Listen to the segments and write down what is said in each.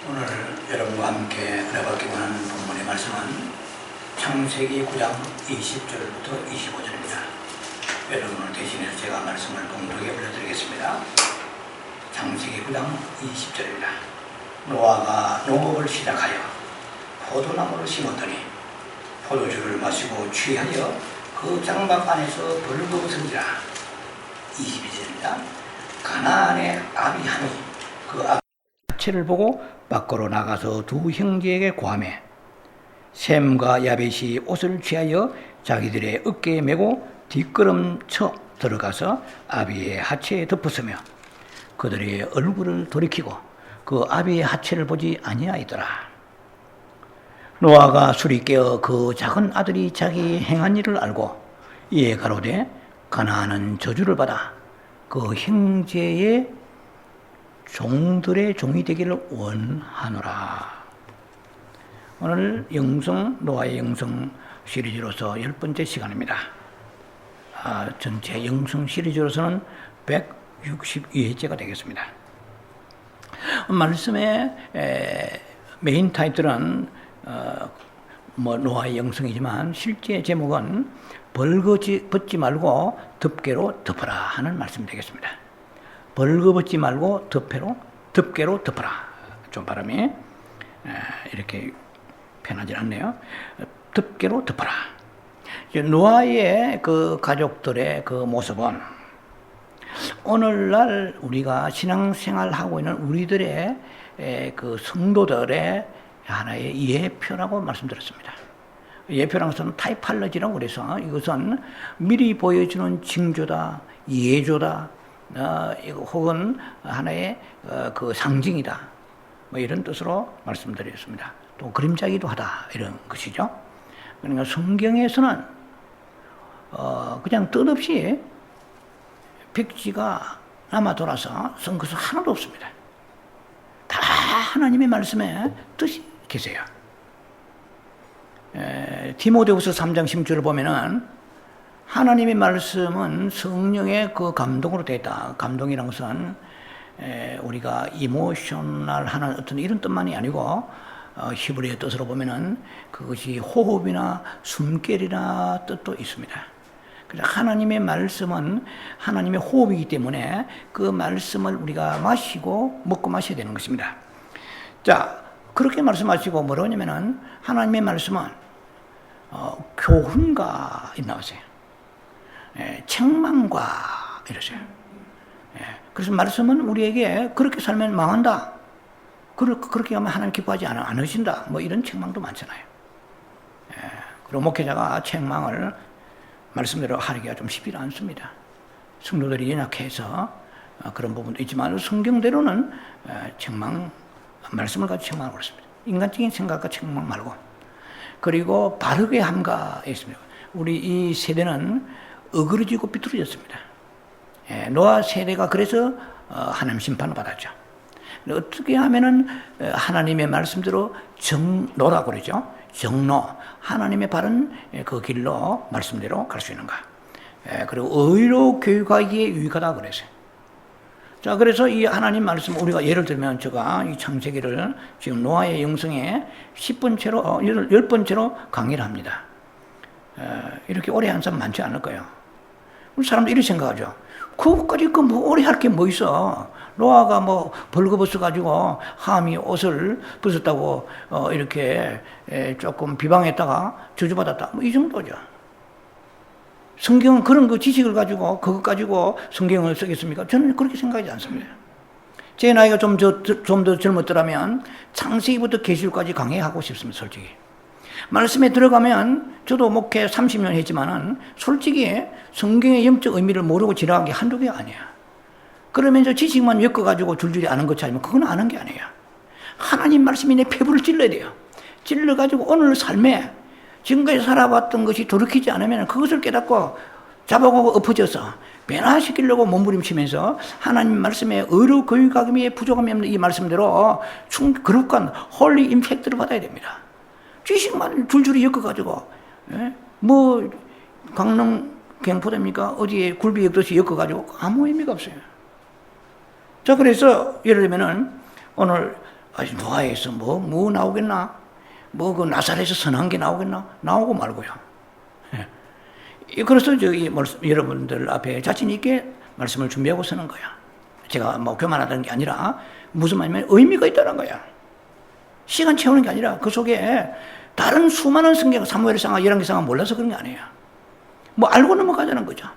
오늘 여러분과 함께 은혜받기 원하는 본문의 말씀은 창세기 9장 20절부터 25절입니다. 여러분을 대신해서 제가 말씀을 봉독해 올려드리겠습니다. 창세기 9장 20절입니다. 노아가 농업을 시작하여 포도나무를 심었더니 포도주를 마시고 취하여 그 장막 안에서 벌거벗은지라. 22절입니다. 가나안의 아비하니 그 아비를 보고 밖으로 나가서 두 형제에게 고하매 셈과 야벳이 옷을 취하여 자기들의 어깨에 메고 뒷걸음쳐 들어가서 아비의 하체에 덮었으며 그들의 얼굴을 돌이키고 그 아비의 하체를 보지 아니하이더라. 노아가 술이 깨어 그 작은 아들이 자기 행한 일을 알고 이에 가로되 가나안은 저주를 받아 그 형제의 종들의 종이 되기를 원하노라. 오늘 노아의 영성 시리즈로서 10번째 시간입니다. 전체 영성 시리즈로서는 162회째가 되겠습니다. 말씀의 메인 타이틀은 노아의 영성이지만 실제 제목은 벌거벗지 말고 덮개로 덮어라 하는 말씀이 되겠습니다. 벌거벗지 말고 덮개로 덮어라. 좀 발음이 이렇게 편하지 않네요. 덮개로 덮어라. 노아의 그 가족들의 그 모습은 오늘날 우리가 신앙생활하고 있는 우리들의 그 성도들의 하나의 예표라고 말씀드렸습니다. 예표라는 것은 타이팔러지라고 그래서 이것은 미리 보여주는 징조다, 예조다, 혹은 하나의 그 상징이다, 뭐 이런 뜻으로 말씀드렸습니다. 또 그림자기도 하다 이런 것이죠. 그러니까 성경에서는 그냥 뜻없이 백지가 남아 돌아서 쓴 것은 하나도 없습니다. 다 하나님의 말씀에 뜻이 계세요. 디모데후서 3장 16절을 보면은 하나님의 말씀은 성령의 그 감동으로 되어 있다. 감동이라는 것은 우리가 이모셔널하는 어떤 이런 뜻만이 아니고 히브리어 뜻으로 보면은 그것이 호흡이나 숨결이나 뜻도 있습니다. 그래서 하나님의 말씀은 하나님의 호흡이기 때문에 그 말씀을 우리가 먹고 마셔야 되는 것입니다. 자, 그렇게 말씀하시고 뭐라고 하냐면은 하나님의 말씀은 교훈과 나오세요. 책망과 이러세요. 그래서 말씀은 우리에게 그렇게 살면 망한다. 그렇게 하면 하나님 기뻐하지 않으신다. 뭐 이런 책망도 많잖아요. 그리고 목회자가 책망을 말씀대로 하기가 좀 쉽지 않습니다. 성도들이 연약해서 그런 부분도 있지만 성경대로는 말씀을 가지고 책망을 그렇습니다. 인간적인 생각과 책망 말고. 그리고 바르게 함가 있습니다. 우리 이 세대는 어그러지고 비뚤어졌습니다. 노아 세대가 그래서 하나님 심판을 받았죠. 어떻게 하면은 하나님의 말씀대로 정노라고 그러죠. 정노, 하나님의 바른 그 길로 말씀대로 갈 수 있는가. 그리고 의로 교육하기에 유익하다 그랬어요. 자, 그래서 이 하나님 말씀 우리가 예를 들면 제가 이 창세기를 지금 노아의 영성에 10번째로 강의를 합니다. 이렇게 오래 한 사람 많지 않을 거예요. 우리 사람도 이렇게 생각하죠. 그것까지 뭐 오래 할 게 뭐 있어. 노아가 뭐 벌거벗어가지고 함이 옷을 벗었다고 이렇게 조금 비방했다가 저주받았다. 뭐 이 정도죠. 성경은 그런 그 지식을 가지고 그것 가지고 성경을 쓰겠습니까? 저는 그렇게 생각하지 않습니다. 제 나이가 좀 더 젊었더라면 창세기부터 계시록까지 강의하고 싶습니다. 솔직히. 말씀에 들어가면 저도 목회 30년 했지만은 솔직히 성경의 영적 의미를 모르고 지나간 게 한두 개가 아니야. 그러면서 지식만 엮어가지고 줄줄이 아는 것이 아니면 그건 아는 게 아니에요. 하나님 말씀이 내 폐부를 찔러야 돼요. 찔러가지고 오늘 삶에 지금까지 살아왔던 것이 돌이키지 않으면 그것을 깨닫고 잡아가고 엎어져서 변화시키려고 몸부림치면서 하나님 말씀에 의로 교육하기에 부족함이 없는 이 말씀대로 거룩한 홀리 임팩트를 받아야 됩니다. 지식만 줄줄이 엮어가지고 뭐 강릉 경포대입니까? 어디에 굴비 엮듯이 엮어가지고 아무 의미가 없어요. 자, 그래서 예를 들면은 오늘 아니, 노아에서 뭐 나오겠나? 뭐 그 나사렛에서 선한 게 나오겠나? 나오고 말고요. 그래서 저기 여러분들 앞에 자신 있게 말씀을 준비하고 서는 거야. 제가 뭐 교만하다는 게 아니라 무슨 말이냐면 의미가 있다는 거야. 시간 채우는 게 아니라 그 속에 다른 수많은 성경, 사무엘상하, 열왕기상하 몰라서 그런 게 아니에요. 뭐 알고 넘어가자는 거죠.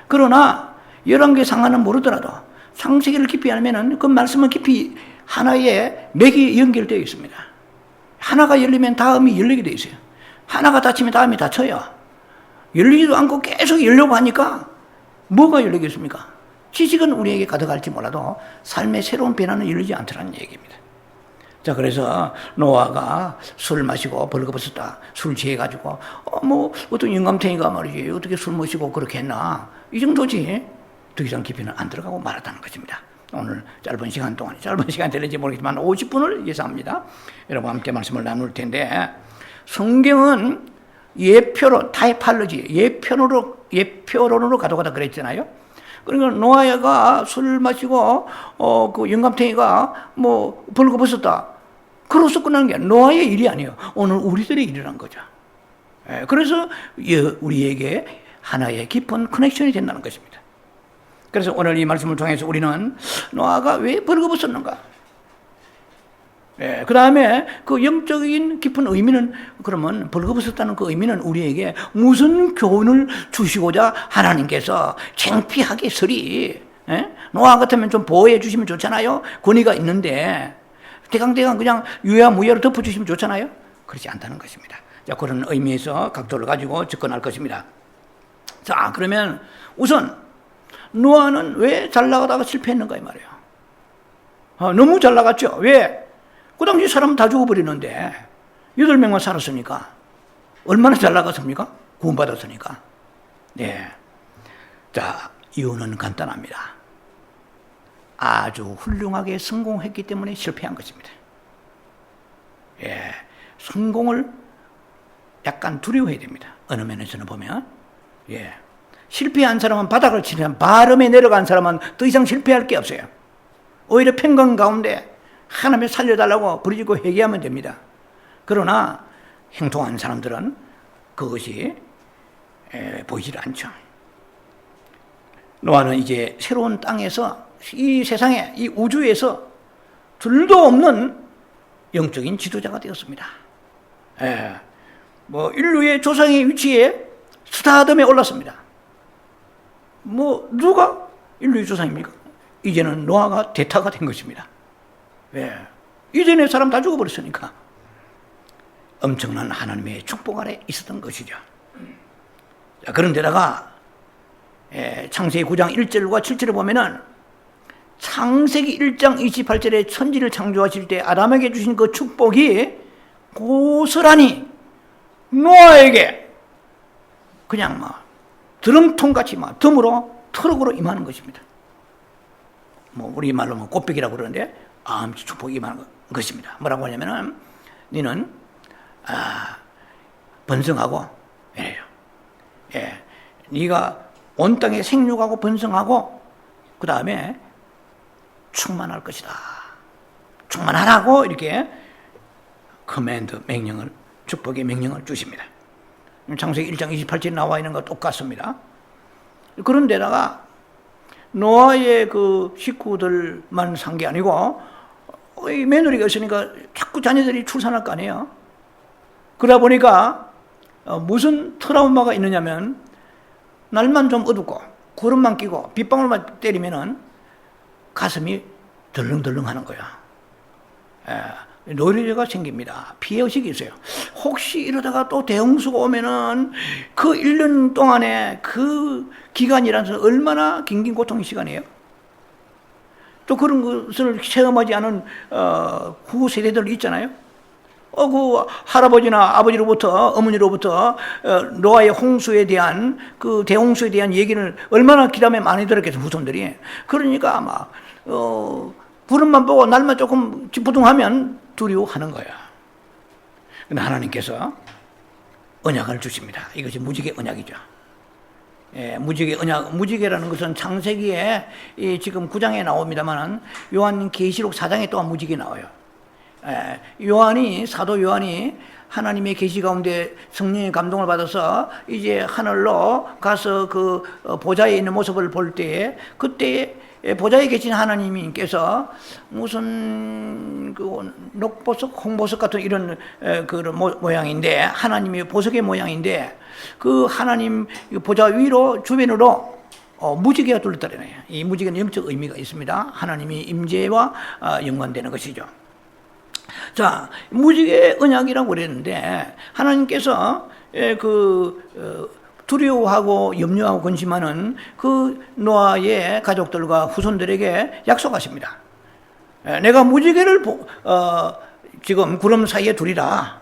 그러나 열왕기상하는 모르더라도 창세기를 깊이 알면은 그 말씀은 깊이 하나의 맥이 연결되어 있습니다. 하나가 열리면 다음이 열리게 되어 있어요. 하나가 닫히면 다음이 닫혀요. 열리지도 않고 계속 열려고 하니까 뭐가 열리겠습니까? 지식은 우리에게 가득할지 몰라도 삶의 새로운 변화는 열리지 않더라는 얘기입니다. 자, 그래서 노아가 술 마시고 벌거벗었다. 술 취해가지고 어떤 영감탱이가 말이지 어떻게 술 마시고 그렇게 했나, 이 정도지 더 이상 깊이는 안 들어가고 말았다는 것입니다. 오늘 짧은 시간 동안, 짧은 시간 될지 모르겠지만 50분을 예상합니다. 여러분 함께 말씀을 나눌 텐데, 성경은 예표로, 타이팔로지, 예표론으로 가져가다 그랬잖아요. 그러니까 노아가 술 마시고 그 영감탱이가 벌거벗었다. 그로서 끝나는 게 노아의 일이 아니에요. 오늘 우리들의 일이란 거죠. 그래서 우리에게 하나의 깊은 커넥션이 된다는 것입니다. 그래서 오늘 이 말씀을 통해서 우리는 노아가 왜 벌거벗었는가? 그 다음에 그 영적인 깊은 의미는, 그러면 벌거벗었다는 그 의미는 우리에게 무슨 교훈을 주시고자 하나님께서 창피하게 서리, 노아 같으면 좀 보호해 주시면 좋잖아요. 권위가 있는데 대강대강 그냥 유야무야로 덮어주시면 좋잖아요. 그렇지 않다는 것입니다. 자, 그런 의미에서 각도를 가지고 접근할 것입니다. 자, 그러면 우선 노아는 왜 잘 나가다가 실패했는가 이 말이에요. 너무 잘 나갔죠. 왜? 그 당시 사람 다 죽어버리는데 8명만 살았으니까 얼마나 잘 나갔습니까? 구원받았으니까. 네. 자, 이유는 간단합니다. 아주 훌륭하게 성공했기 때문에 실패한 것입니다. 예, 성공을 약간 두려워해야 됩니다. 어느 면에서는 보면. 예. 실패한 사람은 바닥을 치면, 바람에 내려간 사람은 더 이상 실패할 게 없어요. 오히려 평강 가운데 하나님을 살려달라고 부르짖고 회개하면 됩니다. 그러나 행동한 사람들은 그것이 보이질 않죠. 노아는 이제 새로운 땅에서, 이 세상에, 이 우주에서 둘도 없는 영적인 지도자가 되었습니다. 인류의 조상의 위치에 스타덤에 올랐습니다. 누가 인류의 조상입니까? 이제는 노아가 대타가 된 것입니다. 왜? 이전에 사람 다 죽어버렸으니까. 엄청난 하나님의 축복 아래 있었던 것이죠. 자, 그런데다가 창세기 9장 1절과 7절을 보면은 창세기 1장 28절에 천지를 창조하실 때 아담에게 주신 그 축복이 고스란히 노아에게 그냥 드럼통같이 덤으로 트럭으로 임하는 것입니다. 우리 말로 꽃배기라고 그러는데 축복이 임하는 것입니다. 뭐라고 하냐면은 너는 번성하고 이래요. 네가 온 땅에 생육하고 번성하고 그 다음에 충만할 것이다. 충만하라고 이렇게 커맨드, 명령을, 축복의 명령을 주십니다. 창세기 1장 28절에 나와 있는 거 똑같습니다. 그런데다가 노아의 그 식구들만 산 게 아니고 이 며느리가 있으니까 자꾸 자녀들이 출산할 거 아니에요. 그러다 보니까 무슨 트라우마가 있느냐면 날만 좀 어둡고 구름만 끼고 빗방울만 때리면은 가슴이 덜렁덜렁 하는 거야. 노이로제가 생깁니다. 피해의식이 있어요. 혹시 이러다가 또 대홍수가 오면은 그 1년 동안에 그 기간이라는 것은 얼마나 긴 고통의 시간이에요. 또 그런 것을 체험하지 않은 후 세대들 있잖아요. 그 할아버지나 아버지로부터, 어머니로부터 노아의 홍수에 대한, 그 대홍수에 대한 얘기를 얼마나 기담에 많이 들었겠어, 후손들이. 그러니까 아마 구름만 보고 날만 조금 부둥하면 두려워하는 거야. 근데 하나님께서 언약을 주십니다. 이것이 무지개 언약이죠. 무지개 언약, 무지개라는 것은 창세기에 지금 9장에 나옵니다만 요한계시록 4장에 또한 무지개 나와요. 사도 요한이 하나님의 계시 가운데 성령의 감동을 받아서 이제 하늘로 가서 그 보좌에 있는 모습을 볼 때에, 그때 보좌에 계신 하나님께서 무슨 그 녹보석, 홍보석 같은 이런 그 모양인데, 하나님의 보석의 모양인데, 그 하나님 보좌 위로 주변으로 무지개가 둘렀다네요. 이 무지개는 영적 의미가 있습니다. 하나님의 임재와 연관되는 것이죠. 자, 무지개 언약이라고 그랬는데, 하나님께서 두려워하고 염려하고 근심하는 그 노아의 가족들과 후손들에게 약속하십니다. 내가 무지개를 지금 구름 사이에 두리라.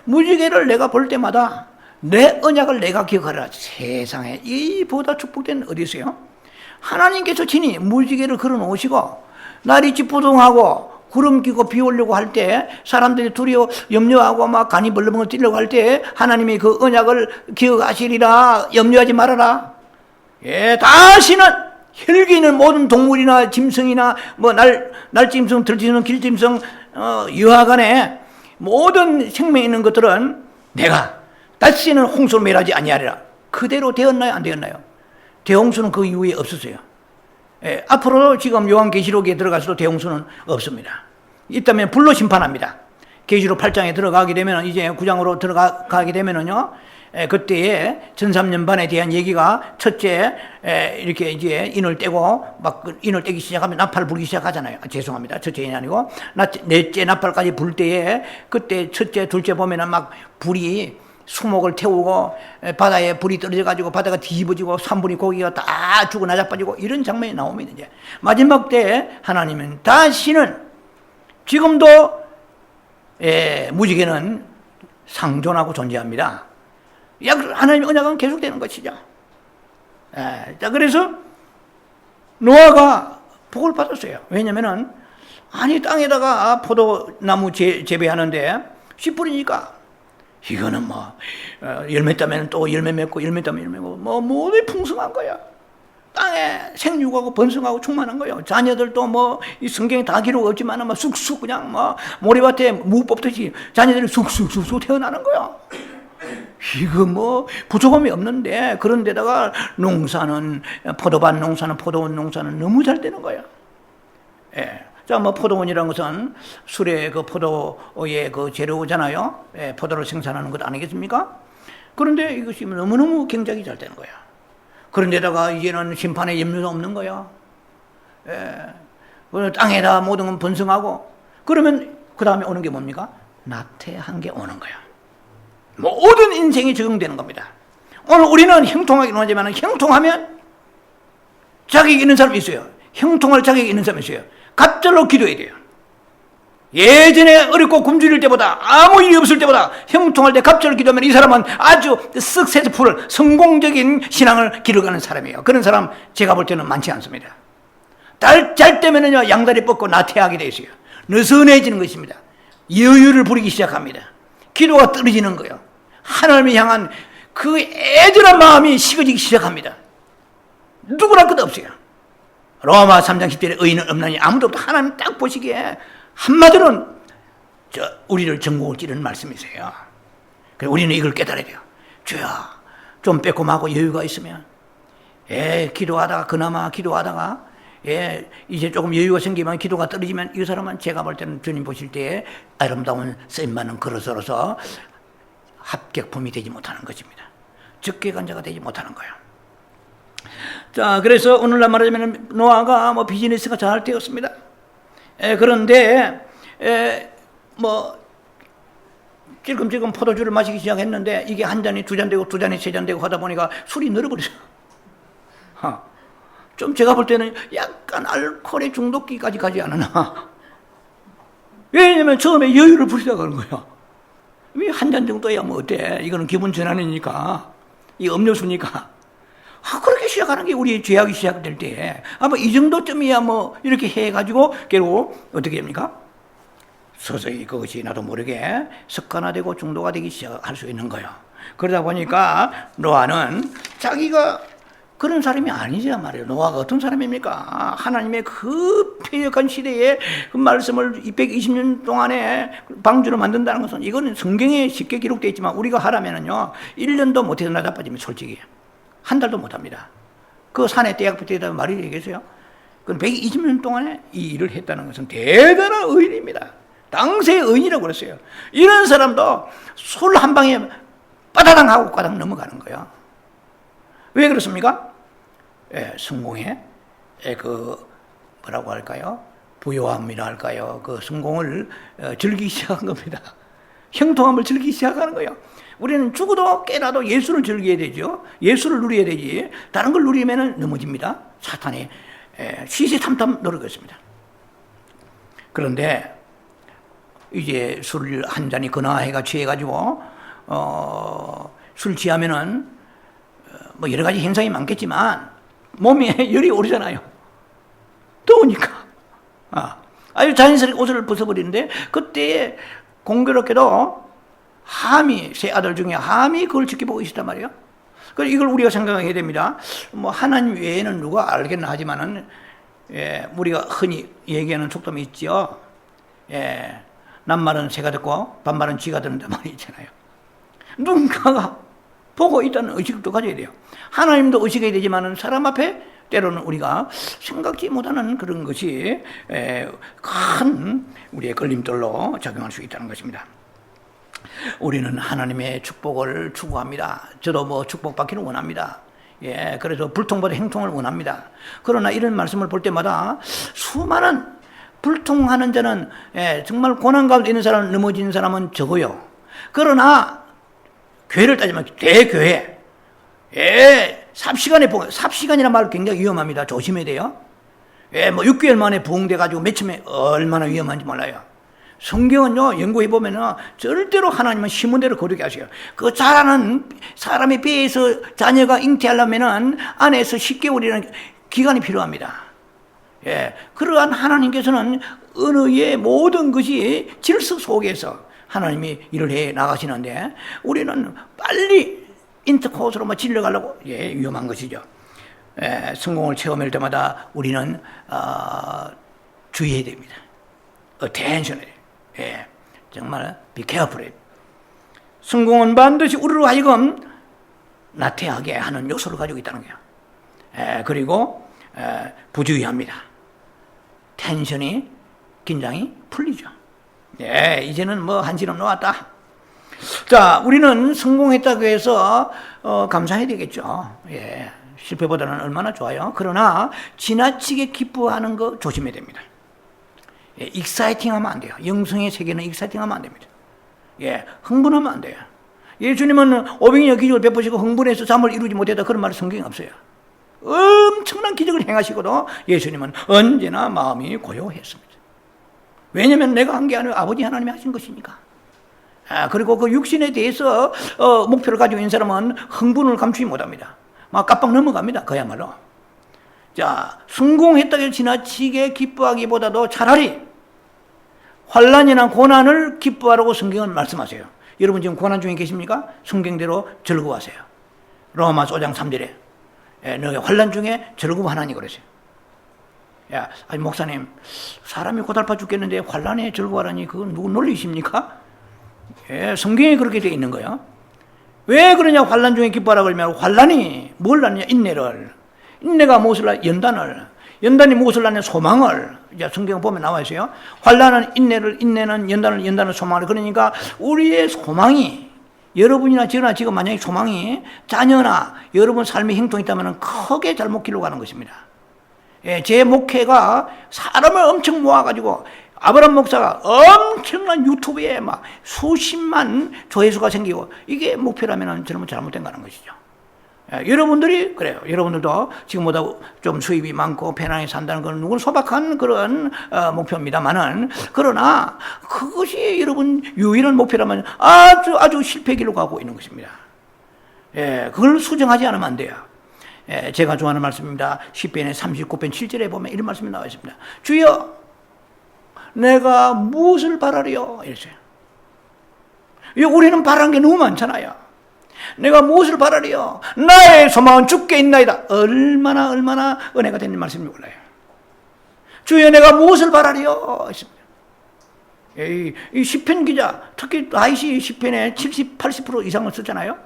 무지개를 내가 볼 때마다 내 언약을 내가 기억하라. 세상에 이보다 축복된 어디 있어요? 하나님께서 친히 무지개를 걸어 놓으시고, 날이 찌뿌둥하고 구름 끼고 비 오려고 할 때, 사람들이 두려워 염려하고 막 간이 벌렁벌렁 뛰려고 할 때 하나님이 그 언약을 기억하시리라. 염려하지 말아라. 다시는 혈기 있는 모든 동물이나 짐승이나 뭐 날짐승, 들짐승, 길짐승, 여하간에 모든 생명 있는 것들은 내가 다시는 홍수로 멸하지 아니하리라. 그대로 되었나요? 안 되었나요? 대홍수는 그 이후에 없었어요. 앞으로 지금 요한계시록에 들어가서도 대홍수는 없습니다. 있다면 불로 심판합니다. 계시록 8장에 들어가게 되면, 이제 9장으로 들어가게 되면은요, 그때에 1300년 반에 대한 얘기가, 첫째 이렇게 이제 인을 떼고 막 인을 떼기 시작하면 나팔 불기 시작하잖아요. 죄송합니다. 첫째 인이 아니고 넷째 나팔까지 불 때에, 그때 첫째 둘째 보면은 막 불이 수목을 태우고 바다에 불이 떨어져가지고 바다가 뒤집어지고 산불이 고기가 다 죽어 나자빠지고 이런 장면이 나오면, 이제 마지막 때 하나님은 다시는, 지금도 무지개는 상존하고 존재합니다. 하나님의 언약은 계속되는 것이죠. 자, 그래서 노아가 복을 받았어요. 왜냐면은, 아니 땅에다가 포도나무 재배하는데 씨 뿌리니까 이거는 뭐 열매 따면 또 열매 맺고, 열매 따면 열매 맺고, 뭐 모두 풍성한 거야. 땅에 생육하고 번성하고 충만한 거예요. 자녀들도 뭐 이 성경에 다 기록 없지만 뭐 쑥쑥 그냥 뭐 모래밭에 무 뽑듯이 자녀들이 쑥쑥 태어나는 거야. 이거 뭐 부족함이 없는데, 그런데다가 농사는, 포도밭 농사는, 포도원 농사는 너무 잘 되는 거야. 자, 뭐 포도원이라는 것은 술의 그 포도의 그 재료잖아요. 포도를 생산하는 것 아니겠습니까? 그런데 이것이 너무너무 굉장히 잘 되는 거야. 그런데다가 이제는 심판의 염려도 없는 거야. 땅에다 모든 건 번성하고, 그러면 그 다음에 오는 게 뭡니까? 나태한 게 오는 거야. 모든 인생이 적용되는 겁니다. 오늘 우리는 형통하게 논하지만, 형통하면 자격이 있는 사람이 있어요. 형통할 자격이 있는 사람이 있어요. 갑절로 기도해야 돼요. 예전에 어렵고 굶주릴 때보다, 아무 일이 없을 때보다 형통할 때 갑절로 기도하면 이 사람은 아주 석세스풀, 성공적인 신앙을 기록하는 사람이에요. 그런 사람 제가 볼 때는 많지 않습니다. 잘 때면은요, 양다리 뻗고 나태하게 돼 있어요. 느슨해지는 것입니다. 여유를 부리기 시작합니다. 기도가 떨어지는 거예요. 하나님을 향한 그 애절한 마음이 식어지기 시작합니다. 누구나 끝 없어요. 로마 3장 10절에 의인은 없나니 아무도 없다. 하나님 딱 보시기에 한마디로는 우리를 전곡을 찌르는 말씀이세요. 그래서 우리는 이걸 깨달아야 돼요. 주야, 좀 빼꼼하고 여유가 있으면, 기도하다가, 그나마 기도하다가, 이제 조금 여유가 생기면, 기도가 떨어지면, 이 사람은 제가 볼 때는 주님 보실 때에 아름다운 쓰임받는 그릇으로서 합격품이 되지 못하는 것입니다. 적개간자가 되지 못하는 거예요. 자, 그래서 오늘날 말하자면 노아가 뭐 비즈니스가 잘 되었습니다. 그런데 뭐 찔끔찔끔 포도주를 마시기 시작했는데, 이게 한 잔이 두 잔 되고 두 잔이 세 잔 되고 하다 보니까 술이 늘어버렸어요. 좀 제가 볼 때는 약간 알코올의 중독기까지 가지 않았나. 왜냐면 처음에 여유를 부리다가 그런 거야. 한 잔 정도야 뭐 어때? 이거는 기분 전환이니까, 이 음료수니까. 그렇게 시작하는 게 우리의 죄악이 시작될 때, 아마 이 정도쯤이야 뭐 이렇게 해가지고 결국 어떻게 합니까? 서서히 그것이 나도 모르게 습관화되고 중독화 되기 시작할 수 있는 거예요. 그러다 보니까 노아는 자기가 그런 사람이 아니지 말이에요. 노아가 어떤 사람입니까? 하나님의 그 패역한 시대에 그 말씀을 220년 동안에 방주로 만든다는 것은 이거는 성경에 쉽게 기록되어 있지만 우리가 하라면은요 1년도 못해서 나자빠지면 솔직히 한 달도 못합니다. 그 산에 떼약 붙여있다면 말이 되겠어요? 그 120년 동안에 이 일을 했다는 것은 대단한 의인입니다. 당시의 의인이라고 그랬어요. 이런 사람도 술 한 방에 빠다당 하고 까당 넘어가는 거예요. 왜 그렇습니까? 성공에 그 뭐라고 할까요? 부요함이라 할까요? 그 성공을 즐기기 시작한 겁니다. 형통함을 즐기기 시작하는 거예요. 우리는 죽어도 깨라도 예수를 즐겨야 되죠. 예수를 누려야 되지. 다른 걸 누리면 넘어집니다. 사탄이 시시탐탐 노리겠습니다. 그런데 이제 술 한 잔이 근하해가 취해가지고 술 취하면은 뭐 여러 가지 현상이 많겠지만 몸에 열이 오르잖아요. 더우니까. 아주 자연스럽게 옷을 벗어버리는데 그때 공교롭게도 함이 세 아들 중에 함이 그걸 지켜보고 있었단 말이에요. 그래서 이걸 우리가 생각해야 됩니다. 뭐 하나님 외에는 누가 알겠나 하지만은 우리가 흔히 얘기하는 속담이 있죠. 남말은 새가 듣고 반말은 쥐가 듣는다 말이 있잖아요. 누군가가 보고 있다는 의식도 가져야 돼요. 하나님도 의식해야 되지만은 사람 앞에 때로는 우리가 생각지 못하는 그런 것이 큰 우리의 걸림돌로 작용할 수 있다는 것입니다. 우리는 하나님의 축복을 추구합니다. 저도 뭐 축복받기를 원합니다. 그래서 불통보다 행통을 원합니다. 그러나 이런 말씀을 볼 때마다 수많은 불통하는 자는 정말 고난 가운데 있는 사람은 넘어지는 사람은 적어요. 그러나 교회를 따지면 대교회 삽시간이라는 말 굉장히 위험합니다. 조심해야 돼요. 뭐 6개월 만에 부흥돼가지고 맺히면 얼마나 위험한지 몰라요. 성경은요, 연구해보면은 절대로 하나님은 심은 대로 거룩히 하세요. 그 자라는 사람의 배에서 자녀가 잉태하려면은 안에서 10개월이라는 기간이 필요합니다. 그러한 하나님께서는 은혜의 모든 것이 질서 속에서 하나님이 일을 해 나가시는데 우리는 빨리 인터코스로 질러가려고 위험한 것이죠. 성공을 체험할 때마다 우리는 주의해야 됩니다. attention. 정말 be careful. 성공은 반드시 우리로 하여금 나태하게 하는 요소를 가지고 있다는 거예요. 그리고 부주의합니다. 텐션이 긴장이 풀리죠. 이제는 뭐 한시름 놓았다. 자, 우리는 성공했다고 해서 감사해야 되겠죠. 실패보다는 얼마나 좋아요. 그러나 지나치게 기뻐하는 거 조심해야 됩니다. 익사이팅하면 안 돼요. 영성의 세계는 익사이팅하면 안 됩니다. 흥분하면 안 돼요. 예수님은 500여 기적을 베푸시고 흥분해서 잠을 이루지 못했다 그런 말은 성경에 없어요. 엄청난 기적을 행하시고도 예수님은 언제나 마음이 고요했습니다. 왜냐하면 내가 한 게 아니고 아버지 하나님이 하신 것이니까. 그리고 그 육신에 대해서 목표를 가지고 있는 사람은 흥분을 감추지 못합니다. 막 깜빡 넘어갑니다. 그야말로. 자, 성공했다고 해서 지나치게 기뻐하기보다도 차라리 환난이나 고난을 기뻐하라고 성경은 말씀하세요. 여러분 지금 고난 중에 계십니까? 성경대로 즐거워하세요. 로마서 5장 3절에 너희 환난 중에 즐거워하나니 그러세요. 아니 목사님, 사람이 고달파 죽겠는데 환난에 즐거워하라니 그건 누구 논리십니까? 성경에 그렇게 되어 있는 거예요. 왜 그러냐? 환난 중에 기뻐하라 그러면 환난이 뭘 낳느냐? 인내가 무엇을 낳냐? 연단이 무엇을 낳냐? 소망을. 이제 성경 보면 나와 있어요. 환난은 인내는 연단을 소망을. 그러니까 우리의 소망이, 여러분이나 저나 지금 만약에 소망이 자녀나 여러분 삶의 행동이 있다면 크게 잘못 길로 가는 것입니다. 제 목회가 사람을 엄청 모아가지고 아브라함 목사가 엄청난 유튜브에 막 수십만 조회수가 생기고 이게 목표라면 저는 잘못된 거라는 것이죠. 여러분들이 그래요. 여러분들도 지금보다 좀 수입이 많고 편안히 산다는 건 누군 소박한 그런 목표입니다만은 그러나 그것이 여러분 유일한 목표라면 아주 실패길로 가고 있는 것입니다. 그걸 수정하지 않으면 안 돼요. 제가 좋아하는 말씀입니다. 시편의 39편 7절에 보면 이런 말씀이 나와 있습니다. 주여, 내가 무엇을 바라리요? 이랬어요. 우리는 바라는 게 너무 많잖아요. 내가 무엇을 바라리요? 나의 소망은 주께 있나이다. 얼마나 은혜가 되는 말씀인지 몰라요. 주여 내가 무엇을 바라리요? 이 시편 기자, 특히 다윗이 시편에 70, 80% 이상을 썼잖아요.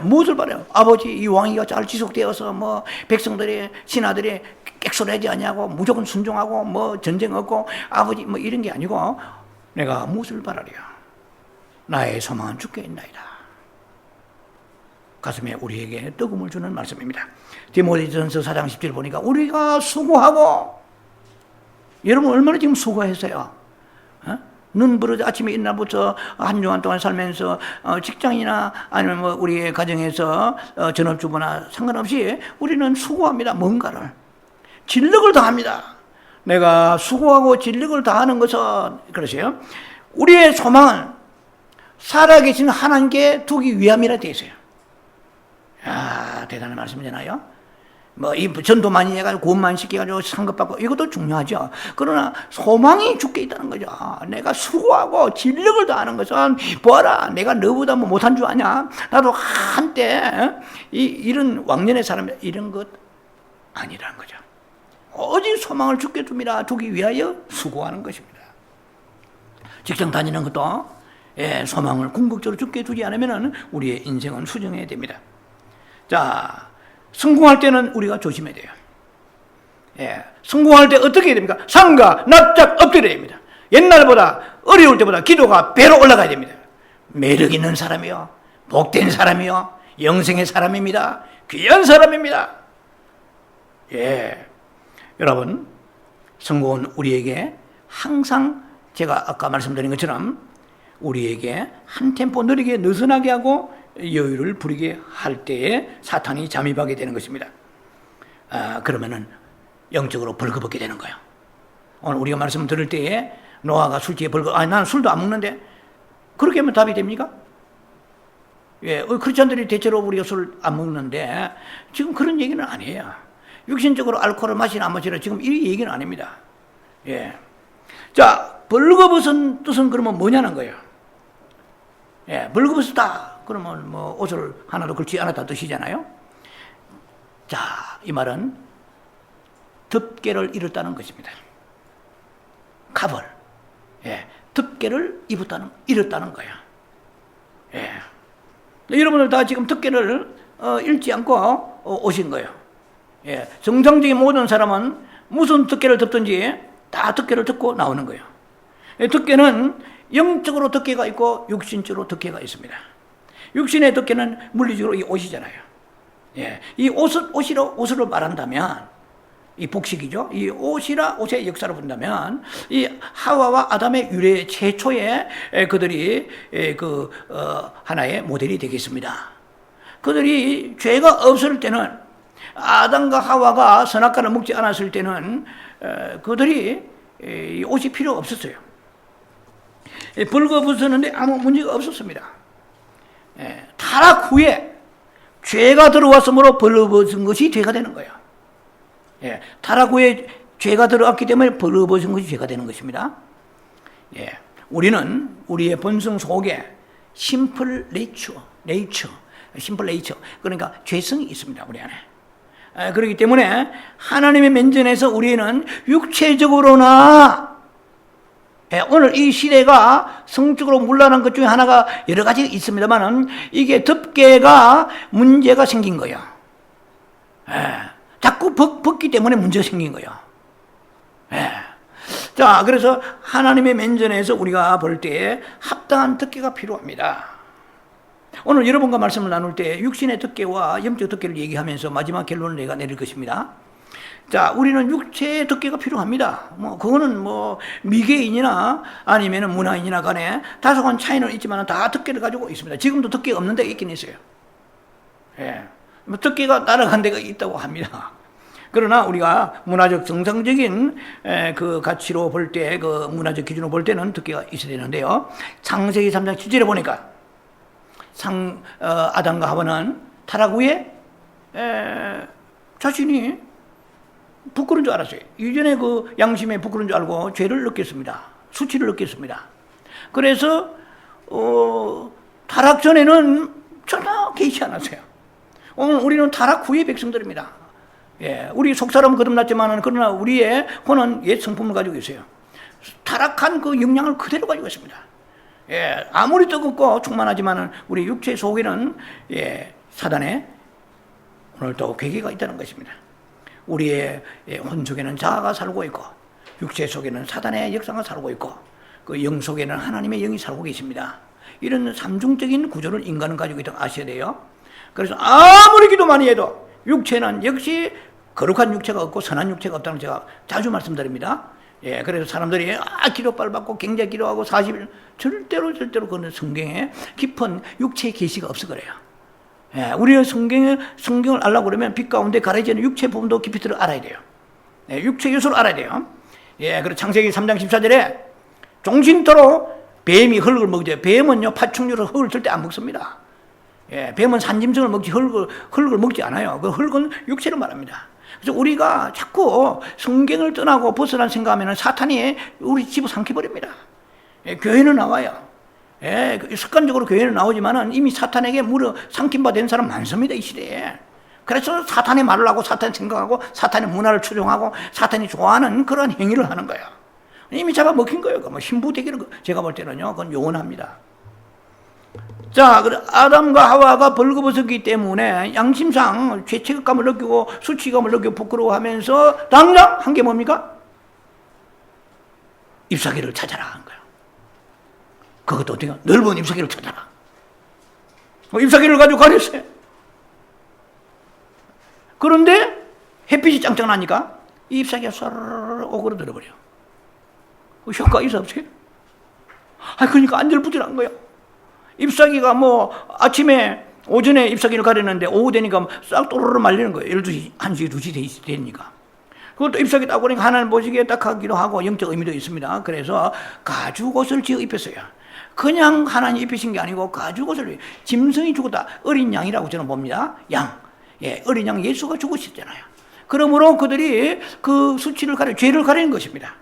무엇을 바라요? 아버지 이 왕위가 잘 지속되어서 뭐 백성들이 신하들이 객솔하지 않냐고 무조건 순종하고 뭐 전쟁 없고 아버지 뭐 이런 게 아니고 내가 무엇을 바라리요? 나의 소망은 주께 있나이다. 가슴에 우리에게 뜨거움을 주는 말씀입니다. 디모데전서 4장 10절 보니까 우리가 수고하고, 여러분 얼마나 지금 수고했어요? 눈 부러져 아침에 일어나부터 한 주간 동안 살면서 직장이나 아니면 뭐 우리의 가정에서 전업주부나 상관없이 우리는 수고합니다. 뭔가를 진력을 다합니다. 내가 수고하고 진력을 다하는 것은 그러세요. 우리의 소망은 살아계신 하나님께 두기 위함이라 되어 있어요. 야, 대단한 말씀이잖아요. 뭐, 이 전도 많이 해가지고 구원만 시켜가지고 상급받고 이것도 중요하죠. 그러나 소망이 주께 있다는 거죠. 내가 수고하고 진력을 다하는 것은 보아라, 내가 너보다 뭐 못한 줄 아냐? 나도 한때 이런 왕년의 사람 이런 것 아니라는 거죠. 오직 소망을 주께 두기 위하여 수고하는 것입니다. 직장 다니는 것도 소망을 궁극적으로 주께 두지 않으면 우리의 인생은 수정해야 됩니다. 자, 성공할 때는 우리가 조심해야 돼요. 성공할 때 어떻게 해야 됩니까? 상가 납작 엎드려야 됩니다. 옛날보다 어려울 때보다 기도가 배로 올라가야 됩니다. 매력 있는 사람이요, 복된 사람이요, 영생의 사람입니다. 귀한 사람입니다. 여러분, 성공은 우리에게 항상 제가 아까 말씀드린 것처럼 우리에게 한 템포 느리게 느슨하게 하고 여유를 부리게 할 때에 사탄이 잠입하게 되는 것입니다. 그러면은 영적으로 벌거벗게 되는 거예요. 오늘 우리가 말씀 들을 때에 노아가 술집에 나는 술도 안 먹는데 그렇게 하면 답이 됩니까? 크리스천들이 대체로 우리가 술 안 먹는데 지금 그런 얘기는 아니에요. 육신적으로 알코올을 마시나 안 마시나 지금 이 얘기는 아닙니다. 자, 벌거벗은 뜻은 그러면 뭐냐는 거예요. 벌거벗었다. 그러면 뭐 옷을 하나도 걸치 않았다 뜻이잖아요. 자, 이 말은 덮개를 잃었다는 것입니다. 갑을 덮개를 잃었다는 거예요. 여러분들 다 지금 덮개를 잃지 않고 오신 거예요. 정상적인 모든 사람은 무슨 덮개를 덮든지 다 덮개를 덮고 나오는 거예요. 덮개는 영적으로 덮개가 있고 육신적으로 덮개가 있습니다. 육신의 덮개는 물리적으로 이 옷이잖아요. 이 옷으로 말한다면 이 복식이죠. 이 옷의 역사로 본다면 이 하와와 아담의 유래 최초의 그들이 하나의 모델이 되겠습니다. 그들이 죄가 없을 때는 아담과 하와가 선악과를 먹지 않았을 때는 그들이 옷이 필요 없었어요. 벌거벗었는데 아무 문제가 없었습니다. 타락 후에 죄가 들어왔으므로 벌거벗은 것이 죄가 되는 거예요. 타락 후에 죄가 들어왔기 때문에 벌거벗은 것이 죄가 되는 것입니다. 우리는 우리의 본성 속에 심플 네이처, 그러니까 죄성이 있습니다. 우리 안에. 그렇기 때문에 하나님의 면전에서 우리는 육체적으로나 오늘 이 시대가 성적으로 문란한 것 중에 하나가 여러 가지 있습니다만 이게 덮개가 문제가 생긴 거예요. 자꾸 벗기 때문에 문제가 생긴 거예요. 자, 그래서 하나님의 면전에서 우리가 볼 때 합당한 덮개가 필요합니다. 오늘 여러분과 말씀을 나눌 때 육신의 덮개와 영적 덮개를 얘기하면서 마지막 결론을 내가 내릴 것입니다. 자, 우리는 육체의 덮개가 필요합니다. 그거는 미개인이나 아니면 문화인이나 간에 다소간 차이는 있지만 다 덮개를 가지고 있습니다. 지금도 덮개가 없는 데가 있긴 있어요. 덮개가 날아간 데가 있다고 합니다. 그러나 우리가 문화적 정상적인 그 가치로 볼 때, 그 문화적 기준으로 볼 때는 덮개가 있어야 되는데요. 창세기 3장 7절에 보니까 아담과 하와는 타락 후에 자신이 부끄러운 줄 알았어요. 이전에 그 양심에 부끄러운 줄 알고 죄를 느꼈습니다. 수치를 느꼈습니다. 그래서 타락 전에는 전혀 개의치 않았어요. 오늘 우리는 타락 후의 백성들입니다. 예, 우리 속사람은 거듭났지만 그러나 우리의 혼은 옛 성품을 가지고 있어요. 타락한 그 영향을 그대로 가지고 있습니다. 예, 아무리 뜨겁고 충만하지만 우리 육체 속에는 예, 사단의 오늘도 괴계가 있다는 것입니다. 우리의 혼 속에는 자아가 살고 있고 육체 속에는 사단의 역사가 살고 있고 그 영 속에는 하나님의 영이 살고 계십니다. 이런 삼중적인 구조를 인간은 가지고 있다고 아셔야 돼요. 그래서 아무리 기도 많이 해도 육체는 역시 거룩한 육체가 없고 선한 육체가 없다는 제가 자주 말씀드립니다. 예, 그래서 사람들이 기도빨 받고 굉장히 기도하고 40일 절대로 그런 성경에 깊은 육체의 계시가 없어 그래요. 예, 우리는 성경을 알려고 그러면 빛 가운데 가려지는 육체 부분도 깊이 들어 알아야 돼요. 예, 육체 요소를 알아야 돼요. 예, 그리고 창세기 3장 14절에 종신토로 뱀이 흙을 먹죠. 뱀은요, 파충류를 흙을 절대 안 먹습니다. 예, 뱀은 산짐승을 먹지 흙을 먹지 않아요. 그 흙은 육체를 말합니다. 그래서 우리가 자꾸 성경을 떠나고 벗어난 생각하면 사탄이 우리 집어 삼켜버립니다. 예, 교회는 나와요. 예, 습관적으로 교회는 나오지만은 이미 사탄에게 물어 삼킴바 된 사람 많습니다, 이 시대에. 그래서 사탄의 말을 하고 사탄 생각하고 사탄의 문화를 추종하고 사탄이 좋아하는 그런 행위를 하는 거예요. 이미 잡아먹힌 거예요. 뭐 신부 되기는 제가 볼 때는요, 그건 요원합니다. 자, 아담과 하와가 벌거벗었기 때문에 양심상 죄책감을 느끼고 수치감을 느끼고 부끄러워하면서 당장 한 게 뭡니까? 잎사귀를 찾아라 한 거예요. 그것도 어떻게 넓은 잎사귀를 찾아라. 잎사귀를 가지고 가렸어요. 그런데 햇빛이 짱짱 나니까 이 잎사귀가 쏘르르 오그러들어 버려. 효과 있어 없어요? 그러니까 안절부절한 거예요. 잎사귀가 뭐 아침에 오전에 잎사귀를 가렸는데 오후 되니까 싹 또르르 말리는 거예요. 12시, 1시, 2시 되니까. 그것도 잎사귀 따고 보니까 하나님 보시기에 딱 하기도 하고 영적 의미도 있습니다. 그래서 가죽옷을 지어 입혔어요. 그냥 하나님 입히신 게 아니고 가죽옷을, 짐승이 죽었다. 어린 양이라고 저는 봅니다. 양. 예, 어린 양 예수가 죽으셨잖아요. 그러므로 그들이 그 수치를 죄를 가리는 것입니다.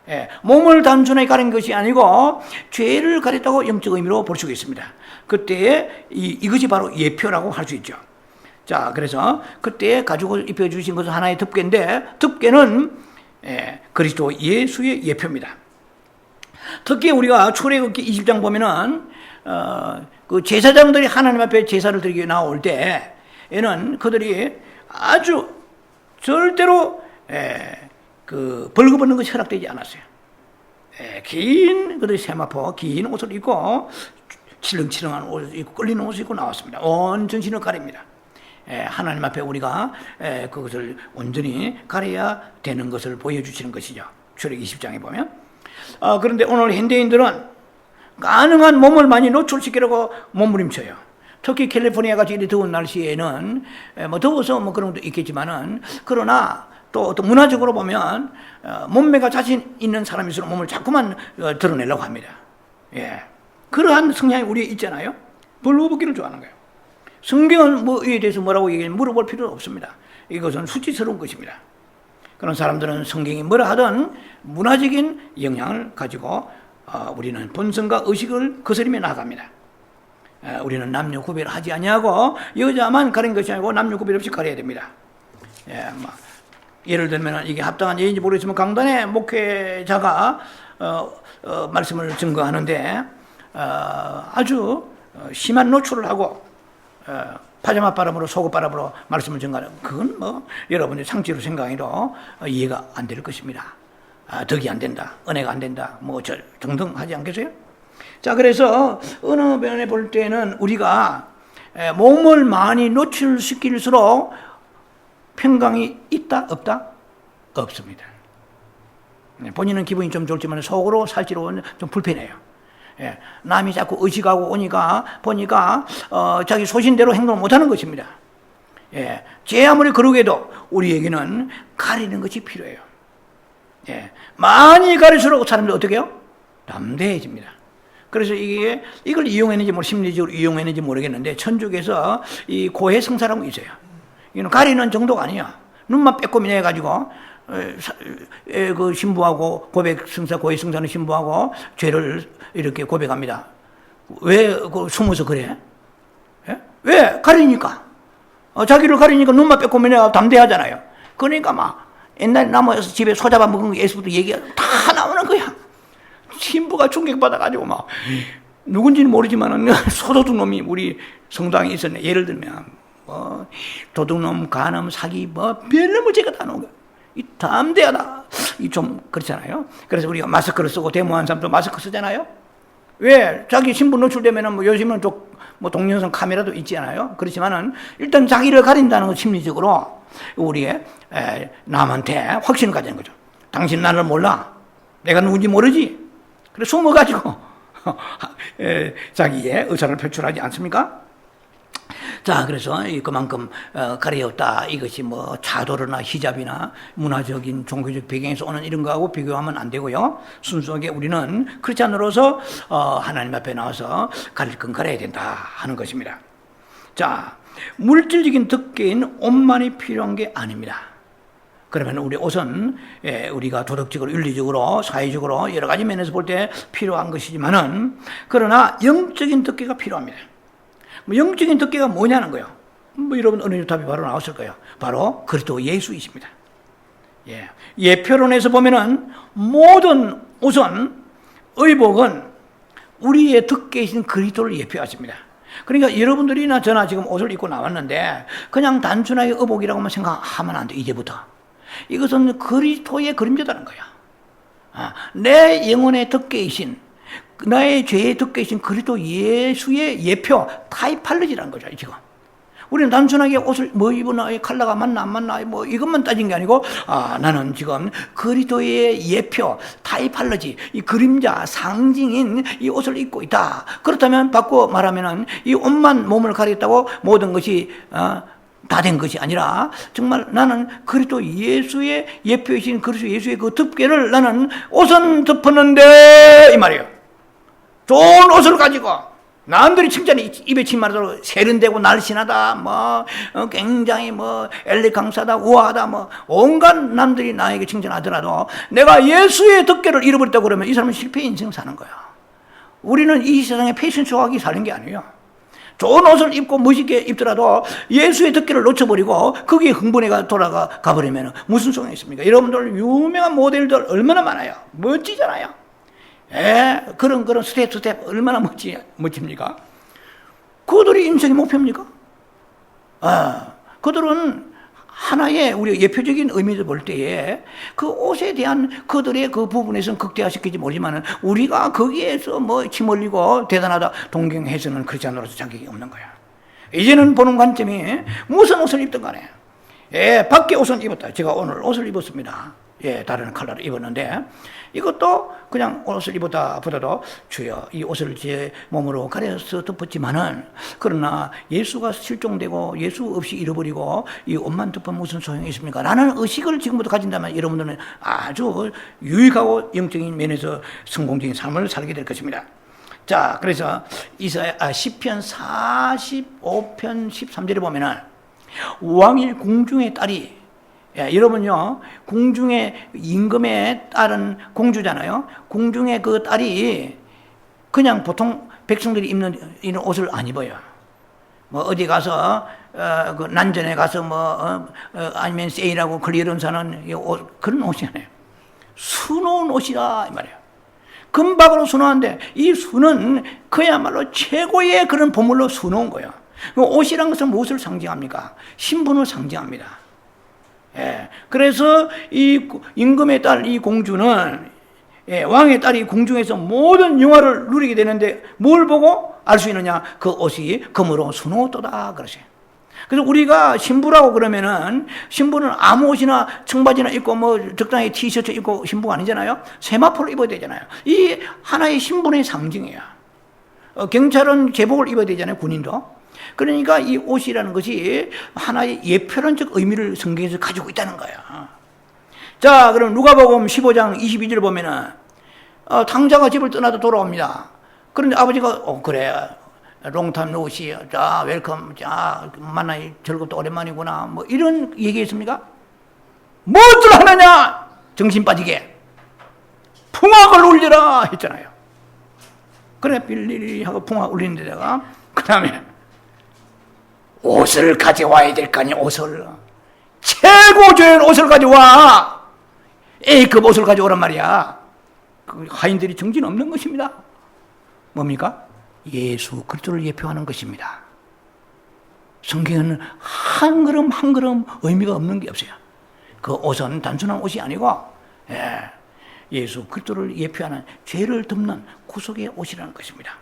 예, 몸을 단순하게 가린 것이 아니고 죄를 가렸다고 영적 의미로 볼 수가 있습니다. 그때 이것이 바로 예표라고 할 수 있죠. 자, 그래서 그때 가죽을 입혀주신 것은 하나의 덮개인데 덮개는 그리스도 예수의 예표입니다. 특히 우리가 출애굽기 20장 보면은 그 제사장들이 하나님 앞에 제사를 드리기 나올 때에는 그들이 아주 절대로 그 벌거벗는 것이 허락되지 않았어요. 긴 그들이 세마포 긴 옷을 입고 칠렁칠렁한 옷을 입고 끌리는 옷을 입고 나왔습니다. 온 전신을 가립니다. 하나님 앞에 우리가 그것을 온전히 가려야 되는 것을 보여주시는 것이죠. 출애굽기 20장에 보면. 그런데 오늘 현대인들은 가능한 몸을 많이 노출시키려고 몸부림쳐요. 특히 캘리포니아 같이 이렇게 더운 날씨에는 뭐 더워서 뭐 그런 것도 있겠지만은 그러나 또 문화적으로 보면 몸매가 자신 있는 사람일수록 몸을 자꾸만 드러내려고 합니다. 예, 그러한 성향이 우리에 있잖아요. 벌거벗기를 좋아하는 거예요. 성경은 뭐에 대해서 뭐라고 얘기하면 물어볼 필요는 없습니다. 이것은 수치스러운 것입니다. 그런 사람들은 성경이 뭐라 하든 문화적인 영향을 가지고 우리는 본성과 의식을 거스리며 나아갑니다. 우리는 남녀 구별을 하지 아니하고 여자만 가린 것이 아니고 남녀 구별 없이 가려야 됩니다. 예를 들면 이게 합당한 예인지 모르겠지만 강단의 목회자가 말씀을 증거하는데 아주 심한 노출을 하고 파자마 바람으로 속옷 바람으로 말씀을 증거하는 그건 뭐 여러분이 상식으로 생각해도 이해가 안 될 것입니다. 덕이 안 된다, 은혜가 안 된다, 뭐 등등 하지 않겠어요? 자, 그래서 어느 면에 볼 때는 우리가 몸을 많이 노출시킬수록 평강이 있다 없다? 없습니다. 본인은 기분이 좀 좋지만 속으로 살찌로 좀 불편해요. 남이 자꾸 의식하고 보니까 자기 소신대로 행동을 못하는 것입니다. 제 아무리 그러게도 우리에게는 가리는 것이 필요해요. 많이 가릴수록 사람들이 어떻게 해요? 담대해집니다. 그래서 이걸 이용했는지 심리적으로 이용했는지 모르겠는데 천주교에서 이 고해성사라고 있어요. 이건 가리는 정도가 아니야. 눈만 빼꼼히 내가지고 그 신부하고 고해성사는 신부하고 죄를 이렇게 고백합니다. 왜 숨어서 그래? 왜? 가리니까. 자기를 가리니까 눈만 빼고 그냥 담대하잖아요. 그러니까 막 옛날에 나무에서 집에 소 잡아먹은 거 예수부터 얘기가 다 나오는 거야. 신부가 충격받아가지고 막 누군지는 모르지만은 소도둑놈이 우리 성당에 있었네. 예를 들면 뭐 도둑놈, 간음, 사기 뭐 별놈의 죄가 다 나온 거야. 이 담대하다. 이 좀 그렇잖아요. 그래서 우리가 마스크를 쓰고 데모하는 사람도 마스크 쓰잖아요. 왜? 자기 신분 노출되면은 뭐 요즘은 뭐 동영상 카메라도 있잖아요. 그렇지만은 일단 자기를 가린다는 건 심리적으로 우리의 남한테 확신을 가지는 거죠. 당신 나를 몰라. 내가 누군지 모르지. 그래서 숨어가지고 자기의 의사를 표출하지 않습니까? 자, 그래서 그만큼 가려웠다. 이것이 뭐 차도르나 히잡이나 문화적인 종교적 배경에서 오는 이런 거하고 비교하면 안 되고요. 순수하게 우리는 크리스찬으로서 하나님 앞에 나와서 가릴 건 가려야 된다 하는 것입니다. 자, 물질적인 덕계인 옷만이 필요한 게 아닙니다. 그러면 우리 옷은 우리가 도덕적으로, 윤리적으로, 사회적으로 여러 가지 면에서 볼 때 필요한 것이지만은 그러나 영적인 덕계가 필요합니다. 영적인 덕계가 뭐냐는 거예요. 여러분 어느 답이 바로 나왔을 거예요. 바로 그리스도 예수이십니다. 예표론에서 보면은 모든 옷은, 의복은 우리의 덕계이신 그리스도를 예표하십니다. 그러니까 여러분들이나 저나 지금 옷을 입고 나왔는데 그냥 단순하게 의복이라고만 생각하면 안 돼. 이제부터 이것은 그리스도의 그림자다는 거야. 내 영혼의 덕계이신, 나의 죄의 덕계이신 그리스도 예수의 예표, 타이팔러지라는 거죠. 지금 우리는 단순하게 옷을 뭐 입으나 컬러가 맞나 안 맞나 뭐 이것만 따진 게 아니고 나는 지금 그리스도의 예표, 타이팔러지, 이 그림자, 상징인 이 옷을 입고 있다. 그렇다면 바꿔 말하면은 이 옷만 몸을 가리겠다고 모든 것이 다 된 것이 아니라 정말 나는 그리스도 예수의 예표이신 그리스도 예수의 그 덮개를 나는 옷은 덮었는데 이 말이에요. 좋은 옷을 가지고 남들이 칭찬이 입에 침 말로 세련되고 날씬하다, 뭐 굉장히 뭐 엘레강스하다, 우아하다, 뭐 온갖 남들이 나에게 칭찬하더라도 내가 예수의 덮개를 잃어버렸다고 그러면 이 사람은 실패 인생 사는 거야. 우리는 이 세상에 패션쇼하기 사는 게 아니에요. 좋은 옷을 입고 멋있게 입더라도 예수의 덮개를 놓쳐버리고 거기에 흥분해가 돌아가 버리면 무슨 소용이 있습니까? 여러분들 유명한 모델들 얼마나 많아요. 멋지잖아요. 그런 스텝 얼마나 멋집니까? 그들이 인생의 목표입니까? 그들은 하나의 우리 예표적인 의미를 볼 때에 그 옷에 대한 그들의 그 부분에서는 극대화시키지 모르지만 우리가 거기에서 뭐 침 흘리고 대단하다 동경해서는 크리스찬으로서 자격이 없는 거야. 이제는 보는 관점이 무슨 옷을 입든 간에 밖에 옷은 입었다. 제가 오늘 옷을 입었습니다. 다른 컬러를 입었는데 이것도 그냥 옷을 입었다 보다도 주여 이 옷을 제 몸으로 가려서 덮었지만은 그러나 예수가 실종되고 예수 없이 잃어버리고 이 옷만 덮으면 무슨 소용이 있습니까? 라는 의식을 지금부터 가진다면 여러분들은 아주 유익하고 영적인 면에서 성공적인 삶을 살게 될 것입니다. 자, 그래서 시편 45편 13절에 보면은 왕일 공중의 딸이 여러분요, 공중의 임금의 딸은 공주잖아요. 공중의 그 딸이 그냥 보통 백성들이 입는 이런 옷을 안 입어요. 뭐 어디 가서 그 난전에 가서 아니면 세일하고 클리어런스 하는 그런 옷이 아니에요. 수놓은 옷이다 이 말이에요. 금박으로 수놓은데 이 수는 그야말로 최고의 그런 보물로 수놓은 거예요. 옷이란 것은 무엇을 상징합니까? 신분을 상징합니다. 그래서 이 임금의 딸 이 공주는 왕의 딸이 공중에서 모든 영화를 누리게 되는데 뭘 보고 알 수 있느냐? 그 옷이 금으로 수놓았도다 그러세요. 그래서 우리가 신부라고 그러면은 신부는 아무 옷이나 청바지나 입고 뭐 적당히 티셔츠 입고 신부가 아니잖아요. 세마포를 입어야 되잖아요. 이 하나의 신분의 상징이에요. 경찰은 제복을 입어야 되잖아요. 군인도. 그러니까 이 옷이라는 것이 하나의 예표론적 의미를 성경에서 가지고 있다는 거예요. 자, 그럼 누가복음 15장 22절 보면은 탕자가 집을 떠나서 돌아옵니다. 그런데 아버지가 그래 롱타임 노시, 자 웰컴, 자 만나 즐겁다 오랜만이구나 뭐 이런 얘기했습니까? 무엇을 하느냐? 정신 빠지게 풍악을 울리라 했잖아요. 그래 빌리리 하고 풍악 울리는 데다가 그 다음에 옷을 가져와야 될 거 아니야. 옷을 최고 좋은 옷을 가져와. A급 옷을 가져오란 말이야. 그 하인들이 정신없는 것입니다. 뭡니까? 예수 그리스도를 예표하는 것입니다. 성경에는 한 걸음 한 걸음 의미가 없는 게 없어요. 그 옷은 단순한 옷이 아니고 예수 그리스도를 예표하는 죄를 덮는 구속의 옷이라는 것입니다.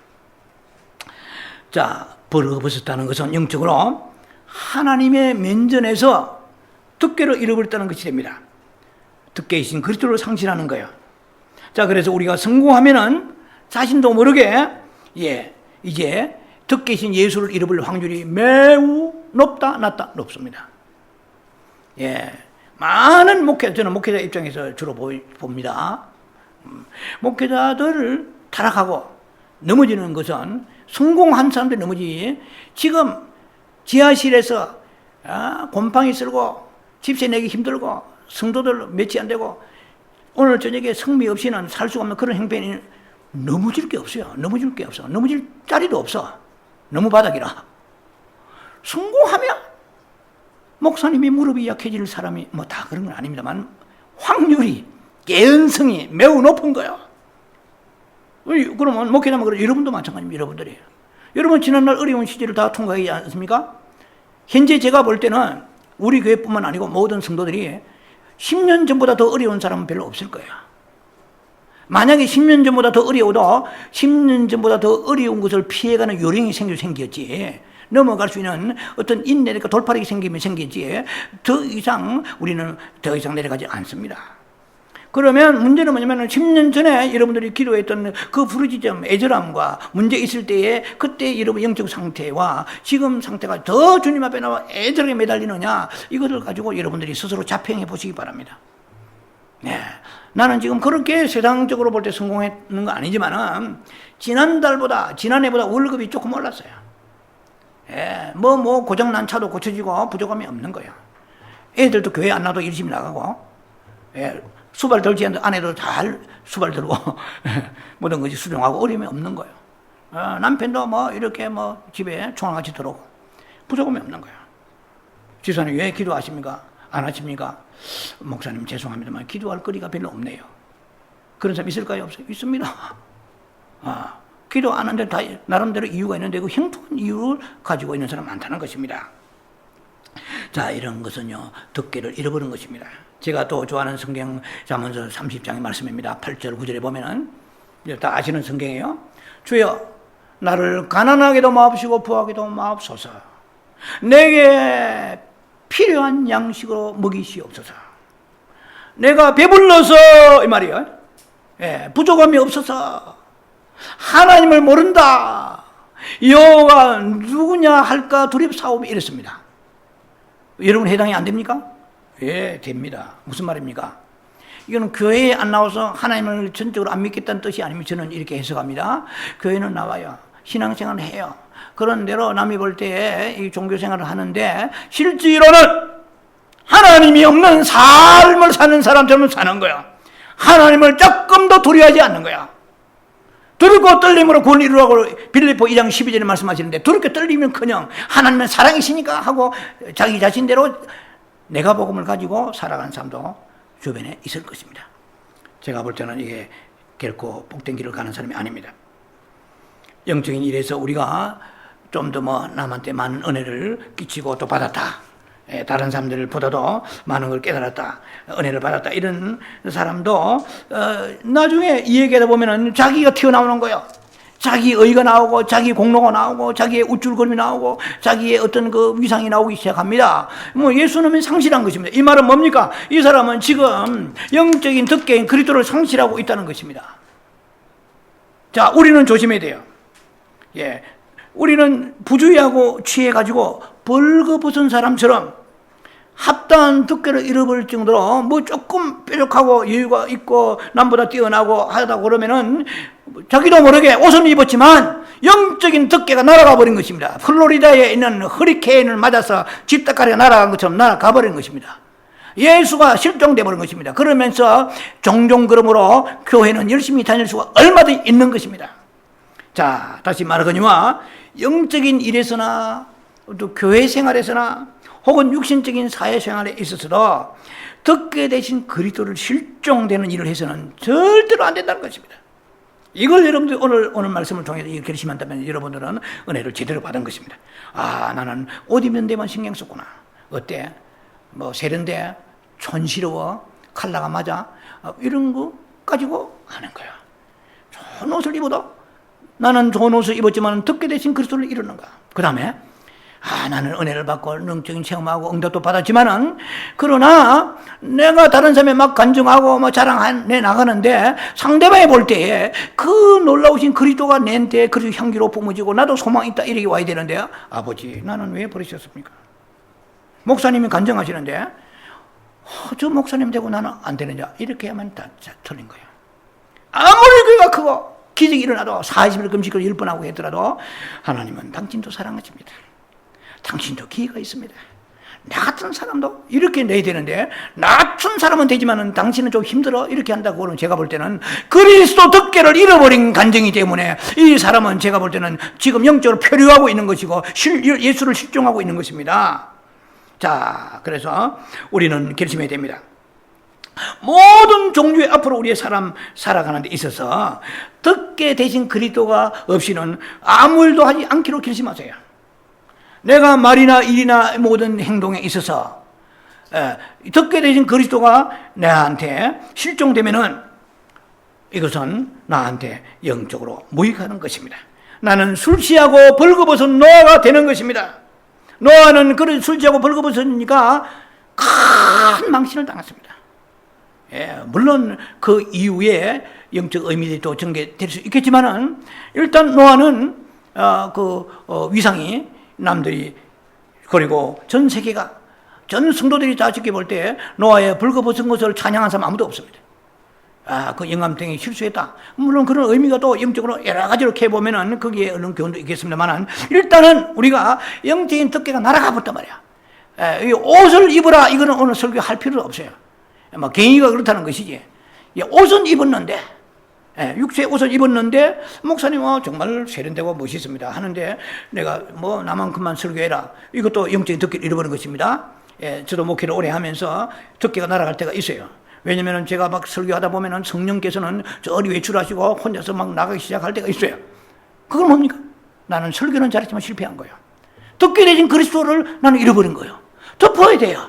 자, 벌거벗었다는 것은 영적으로 하나님의 면전에서 덮개를 잃어버렸다는 것이 됩니다. 덮개이신 그리스도를 상실하는 거예요. 자, 그래서 우리가 성공하면은 자신도 모르게 이제 덮개이신 예수를 잃어버릴 확률이 매우 높다, 낮다, 높습니다. 많은 저는 목회자 입장에서 주로 봅니다. 목회자들을 타락하고 넘어지는 것은 성공한 사람들이 넘어지지, 지금 지하실에서 곰팡이 쓸고 집세 내기 힘들고 성도들 며칠 안 되고 오늘 저녁에 성미 없이는 살 수가 없는 그런 형편이 넘어질 게 없어요. 넘어질 게 없어. 넘어질 자리도 없어. 너무 바닥이라. 성공하면 목사님이 무릎이 약해질 사람이 뭐 다 그런 건 아닙니다만 확률이, 개연성이 매우 높은 거예요. 그러면 목회자면 그래, 여러분도 마찬가지입니다. 여러분들이. 여러분 지난날 어려운 시절을 다 통과하지 않습니까? 현재 제가 볼 때는 우리 교회뿐만 아니고 모든 성도들이 10년 전보다 더 어려운 사람은 별로 없을 거예요. 만약에 10년 전보다 더 어려워도 10년 전보다 더 어려운 것을 피해가는 요령이 생겼지, 넘어갈 수 있는 어떤 인내니까 돌파력이 생기면 생기지, 우리는 더 이상 내려가지 않습니다. 그러면 문제는 뭐냐면 10년 전에 여러분들이 기도했던 그 부르짖음, 애절함과 문제 있을 때에 그때 여러분 영적 상태와 지금 상태가 더 주님 앞에 나와 애절하게 매달리느냐, 이것을 가지고 여러분들이 스스로 자평해 보시기 바랍니다. 나는 지금 그렇게 세상적으로 볼 때 성공했는 거 아니지만은 지난해보다 월급이 조금 올랐어요. 고장난 차도 고쳐지고 부족함이 없는 거예요. 애들도 교회 안 나도 열심히 나가고, 수발 들지 않는 아내도 잘 수발 들고 모든 것이 수령하고 어려움이 없는 거예요. 남편도 이렇게 집에 총알같이 들어오고 부족함이 없는 거예요. 지사님 왜 기도하십니까? 안 하십니까? 목사님 죄송합니다만 기도할 거리가 별로 없네요. 그런 사람 있을까요? 없어요? 있습니다. 기도 안 하는데 다 나름대로 이유가 있는데 그 형통한 이유를 가지고 있는 사람 많다는 것입니다. 자, 이런 것은요, 덮개를 잃어버린 것입니다. 제가 또 좋아하는 성경 잠언서 30장의 말씀입니다. 8절 9절에 보면은 다 아시는 성경이에요. 주여 나를 가난하게도 마옵시고 부하게도 마옵소서. 내게 필요한 양식으로 먹이시옵소서. 내가 배불러서 이 말이에요. 부족함이 없어서 하나님을 모른다. 여호와 누구냐 할까 두렵사오며 이랬습니다. 여러분 해당이 안 됩니까? 됩니다. 무슨 말입니까? 이거는 교회에 안 나와서 하나님을 전적으로 안 믿겠다는 뜻이 아니면 저는 이렇게 해석합니다. 교회는 나와요. 신앙생활을 해요. 그런 대로 남이 볼 때 이 종교생활을 하는데 실제로는 하나님이 없는 삶을 사는 사람처럼 사는 거야. 하나님을 조금도 두려워하지 않는 거야. 두렵고 떨림으로 구원을 이루라고 빌립보 2장 12절에 말씀하시는데, 두렵게 떨리면커녕 하나님은 사랑이시니까 하고 자기 자신대로 내가 복음을 가지고 살아가는 사람도 주변에 있을 것입니다. 제가 볼 때는 이게 결코 복된 길을 가는 사람이 아닙니다. 영적인 일에서 우리가 좀 더 남한테 많은 은혜를 끼치고 또 받았다, 다른 사람들보다도 많은 걸 깨달았다, 은혜를 받았다, 이런 사람도 나중에 이 얘기하다 보면은 자기가 튀어나오는 거예요. 자기 의가 나오고 자기 공로가 나오고 자기의 우쭐거림이 나오고 자기의 어떤 그 위상이 나오기 시작합니다. 예수님은 상실한 것입니다. 이 말은 뭡니까? 이 사람은 지금 영적인 덮개인 그리스도를 상실하고 있다는 것입니다. 자, 우리는 조심해야 돼요. 우리는 부주의하고 취해가지고 벌거벗은 사람처럼 합당한 덮개를 잃어버릴 정도로 조금 뾰족하고 여유가 있고 남보다 뛰어나고 하다 그러면은 자기도 모르게 옷은 입었지만 영적인 덮개가 날아가 버린 것입니다. 플로리다에 있는 허리케인을 맞아서 집다까리가 날아간 것처럼 날아가 버린 것입니다. 예수가 실종돼 버린 것입니다. 그러면서 종종 그러므로 교회는 열심히 다닐 수가 얼마든지 있는 것입니다. 자, 다시 말하거니와 영적인 일에서나 또 교회 생활에서나 혹은 육신적인 사회생활에 있어서도 듣게 되신 그리스도를 실종되는 일을 해서는 절대로 안 된다는 것입니다. 이걸 여러분들 오늘 말씀을 통해서 결심한다면 여러분들은 은혜를 제대로 받은 것입니다. 아, 나는 옷 입는 데만 신경 썼구나. 어때? 뭐 세련돼? 촌스러워? 칼라가 맞아? 이런 거 가지고 하는 거야. 좋은 옷을 입어도 나는 좋은 옷을 입었지만 듣게 되신 그리스도를 이루는가. 그 다음에 나는 은혜를 받고 능적인 체험하고 응답도 받았지만은 그러나 내가 다른 사람에 막 간증하고 뭐 자랑해 나가는데 상대방이 볼 때에 그 놀라우신 그리스도가 내한테 그리고 향기로 뿜어지고 나도 소망이 있다 이렇게 와야 되는데 아버지 나는 왜 버리셨습니까? 목사님이 간증하시는데 저 목사님 되고 나는 안 되느냐 이렇게 하면 다 틀린 거예요. 아무리 교회가 크고 기적이 일어나도 40일 금식을 10번 하고 했더라도 하나님은 당신도 사랑하십니다. 당신도 기회가 있습니다. 나 같은 사람도 이렇게 내야 되는데 나 같은 사람은 되지만 당신은 좀 힘들어 이렇게 한다고 그러면 제가 볼 때는 그리스도 덕계를 잃어버린 간증이 때문에 이 사람은 제가 볼 때는 지금 영적으로 표류하고 있는 것이고 예수를 실종하고 있는 것입니다. 자, 그래서 우리는 결심해야 됩니다. 모든 종류의 앞으로 우리의 사람 살아가는 데 있어서 듣게 되신 그리스도가 없이는 아무 일도 하지 않기로 결심하세요. 내가 말이나 일이나 모든 행동에 있어서 듣게 되신 그리스도가 내한테 실종되면은 이것은 나한테 영적으로 무익하는 것입니다. 나는 술 취하고 벌거벗은 노아가 되는 것입니다. 노아는 그런 술 취하고 벌거벗으니까 큰 망신을 당했습니다. 물론 그 이후에 영적 의미들이 또 전개될 수 있겠지만은 일단 노아는 위상이 남들이 그리고 전 세계가 전 성도들이 다 지켜 볼 때 노아의 벌거벗은 것을 찬양한 사람 아무도 없습니다. 그 영감탱이 실수했다. 물론 그런 의미가 또 영적으로 여러 가지로 해보면은 거기에 어느 교훈도 있겠습니다만은 일단은 우리가 영적인 덕계가 날아가 버렸단 말이야. 이 옷을 입어라 이거는 오늘 설교할 필요 없어요. 뭐 개인이가 그렇다는 것이지. 옷은 입었는데 육체 옷을 입었는데 목사님 정말 세련되고 멋있습니다 하는데 내가 뭐 나만큼만 설교해라 이것도 영적인 덕계를 잃어버린 것입니다. 저도 목회를 오래 하면서 덕계가 날아갈 때가 있어요. 왜냐면은 제가 막 설교하다 보면은 성령께서는 저리 외출하시고 혼자서 막 나가기 시작할 때가 있어요. 그건 뭡니까? 나는 설교는 잘했지만 실패한 거예요. 덕계 되신 그리스도를 나는 잃어버린 거예요. 덮어야 돼요.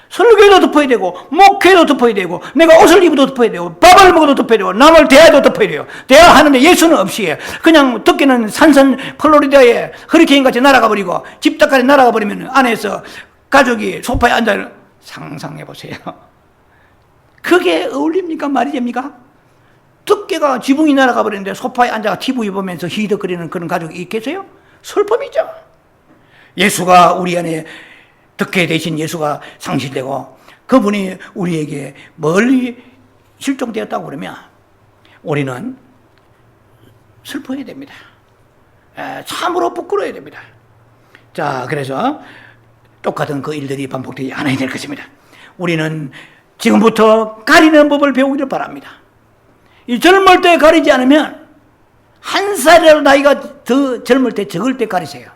설교도 덮어야 되고 목회도 덮어야 되고 내가 옷을 입어도 덮어야 되고 밥을 먹어도 덮어야 되고 남을 대해도 덮어야 돼요. 대화하는데 예수는 없이 그냥 덕계는 산산 플로리다에 허리케인같이 날아가 버리고 집답까지 날아가 버리면 안에서 가족이 소파에 앉아 상상해 보세요. 그게 어울립니까? 말이 됩니까? 덕계가 지붕이 날아가 버리는데 소파에 앉아 TV 보면서 히덕거리는 그런 가족이 있겠어요? 슬픔이죠. 예수가 우리 안에 덕계 대신 예수가 상실되고 그분이 우리에게 멀리 실종되었다고 그러면 우리는 슬퍼야 됩니다. 참으로 부끄러워야 됩니다. 자, 그래서 똑같은 그 일들이 반복되지 않아야 될 것입니다. 우리는 지금부터 가리는 법을 배우기를 바랍니다. 이 젊을 때 가리지 않으면 한 살이라도 나이가 더 젊을 때 적을 때 가리세요.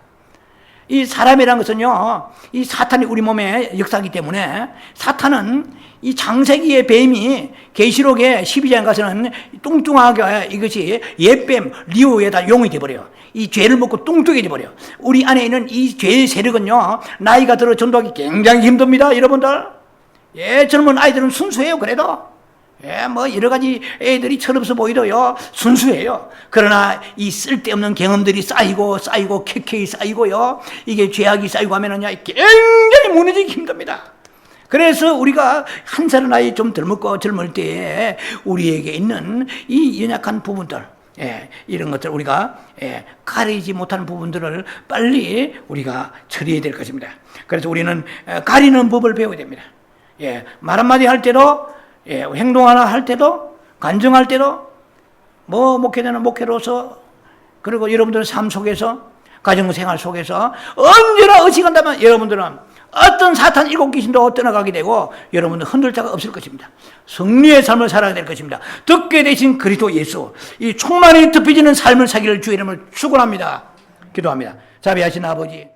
이 사람이라는 것은요, 이 사탄이 우리 몸에 역사하기 때문에 사탄은 이 창세기의 뱀이 계시록의 12장 가서는 뚱뚱하게 이것이 옛뱀 리오에다 용이 돼버려요. 이 죄를 먹고 뚱뚱해져 돼버려요. 우리 안에 있는 이 죄의 세력은요, 나이가 들어 전도하기 굉장히 힘듭니다, 여러분들. 젊은 아이들은 순수해요, 그래도. 뭐 여러 가지 애들이 철없어 보이도요 순수해요. 그러나 이 쓸데없는 경험들이 쌓이고 캐캐이 쌓이고요, 이게 죄악이 쌓이고 하면은요 굉장히 무너지기 힘듭니다. 그래서 우리가 한 살 나이 좀 덜 먹고 젊을 때에 우리에게 있는 이 연약한 부분들, 이런 것들 우리가 가리지 못하는 부분들을 빨리 우리가 처리해야 될 것입니다. 그래서 우리는 가리는 법을 배워야 됩니다. 말 한마디 할 때도, 행동 하나 할 때도, 간증할 때도, 뭐 목회자는 목회로서, 그리고 여러분들의 삶 속에서, 가정생활 속에서 언제나 의식한다면 여러분들은 어떤 사탄 7귀신도 떠나가게 되고 여러분들 흔들 자가 없을 것입니다. 승리의 삶을 살아야 될 것입니다. 듣게 되신 그리스도 예수, 이 충만히 덮여지는 삶을 살기를 주의 이름을 축원합니다. 기도합니다. 자비하신 아버지,